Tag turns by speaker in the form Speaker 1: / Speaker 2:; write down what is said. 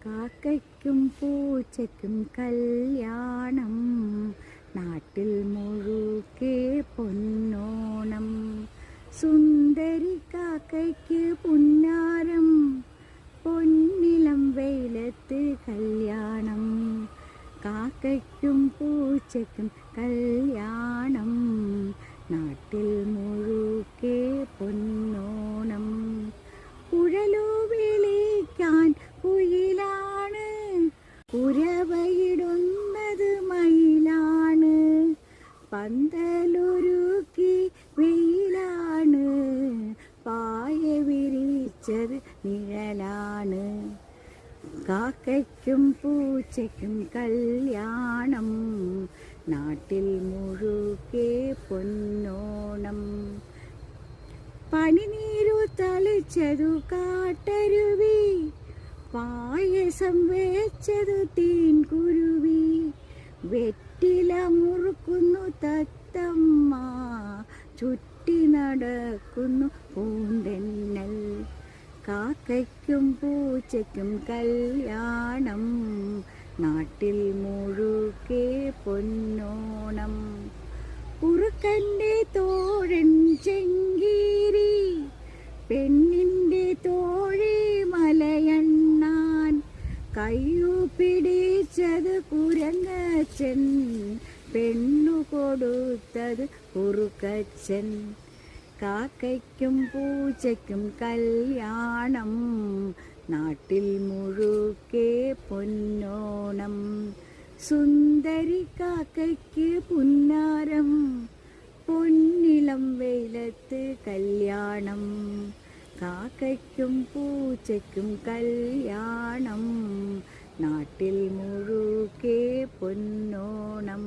Speaker 1: കാക്കയ്ക്കും പൂച്ചയ്ക്കും കല്യാണം, നാട്ടിൽ മുഴുക്കെ പൊന്നോണം. സുന്ദരി കാക്കയ്ക്ക് പുന്നാരം, പൊന്നിളം വെയിലത്ത് കല്യാണം. കാക്കയ്ക്കും പൂച്ചയ്ക്കും കല്യാണം, നാട്ടിൽ മുഴുക്കെ പൊന്നോണം. കുഴലു വിളിക്കാൻ കുയിലാണ്, കുരവയിടുന്നത് മയിലാണ്. പന്തലൊരുക്കി വെയിലാണ്, പായ വിരിച്ചത് നിഴലാണ്. കാക്കയ്ക്കും പൂച്ചയ്ക്കും കല്യാണം, നാട്ടിൽ മുഴുക്കെ പൊന്നോണം. പനിനീരു തളിച്ചതു കാട്ടരുവി, പായസം വെച്ചതു തീൻകുരുവി. വെറ്റില മുറുക്കുന്നു തത്തമ്മ, ചുറ്റി നടക്കുന്നു പൂന്തെന്നൽ. കാക്കയ്ക്കും പൂച്ചയ്ക്കും കല്യാണം, നാട്ടിൽ മുഴുക്കെ പൊന്നോണം. കുറുക്കൻ്റെ തോഴൻ ചെങ്കീരി, പെണ്ണിൻ്റെ തോഴി മലയണ്ണാൻ. കയ്യു പിടിച്ചത് കുരങ്ങച്ചൻ, പെണ്ണു കൊടുത്തത് കുറുക്കച്ചൻ. കാക്കയ്ക്കും പൂച്ചയ്ക്കും കല്യാണം, നാട്ടിൽ മുഴുക്കെ പൊന്നോണം. സുന്ദരി കാക്കയ്ക്ക് പുന്നാരം, പൊന്നിളം വെയിലത്ത് കല്യാണം. കാക്കയ്ക്കും പൂച്ചയ്ക്കും കല്യാണം, നാട്ടിൽ മുഴുക്കെ പൊന്നോണം.